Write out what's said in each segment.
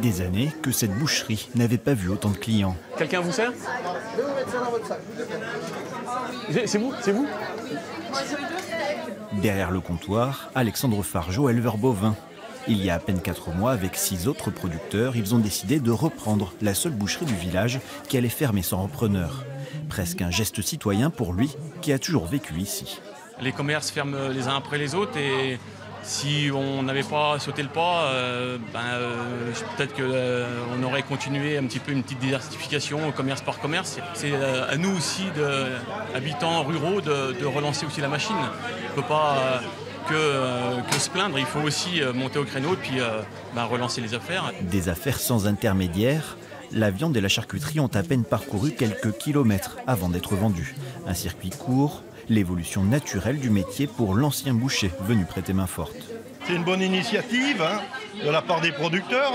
Des années que cette boucherie n'avait pas vu autant de clients. Quelqu'un vous sert? C'est vous? C'est vous? Derrière le comptoir, Alexandre Fargeau, éleveur bovin. Il y a à peine 4 mois, avec 6 autres producteurs, ils ont décidé de reprendre la seule boucherie du village qui allait fermer sans repreneur. Presque un geste citoyen pour lui, qui a toujours vécu ici. Les commerces ferment les uns après les autres et si on n'avait pas sauté le pas, peut-être qu'on aurait continué un petit peu une petite diversification commerce par commerce. C'est à nous aussi, habitants ruraux, de relancer aussi la machine. On ne peut pas que se plaindre, il faut aussi monter au créneau et puis relancer les affaires. Des affaires sans intermédiaire. La viande et la charcuterie ont à peine parcouru quelques kilomètres avant d'être vendues. Un circuit court, l'évolution naturelle du métier pour l'ancien boucher venu prêter main forte. C'est une bonne initiative de la part des producteurs.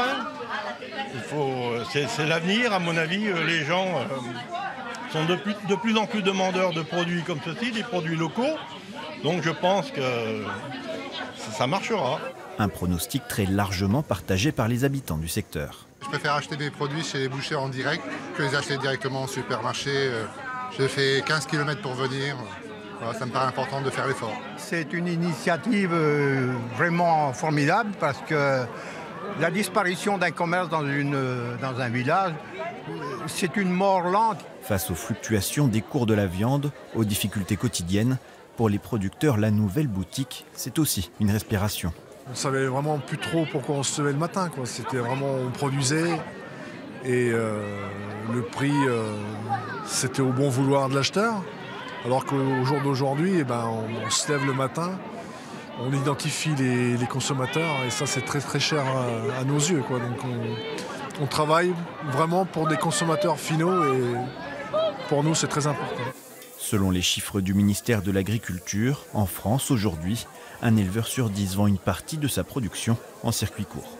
C'est l'avenir, à mon avis. Les gens sont de plus en plus demandeurs de produits comme ceci, des produits locaux. Donc je pense que ça marchera. Un pronostic très largement partagé par les habitants du secteur. Je préfère acheter mes produits chez les bouchers en direct que les acheter directement au supermarché. J'ai fait 15 km pour venir. Voilà, ça me paraît important de faire l'effort. C'est une initiative vraiment formidable parce que la disparition d'un commerce dans un village, c'est une mort lente. Face aux fluctuations des cours de la viande, aux difficultés quotidiennes, pour les producteurs, la nouvelle boutique, c'est aussi une respiration. On ne savait vraiment plus trop pourquoi on se levait le matin. C'était vraiment, on produisait et le prix, c'était au bon vouloir de l'acheteur. Alors qu'au jour d'aujourd'hui, on se lève le matin, on identifie les consommateurs et ça c'est très très cher à nos yeux. Donc on travaille vraiment pour des consommateurs finaux et pour nous c'est très important. Selon les chiffres du ministère de l'Agriculture, en France aujourd'hui, un éleveur sur 10 vend une partie de sa production en circuit court.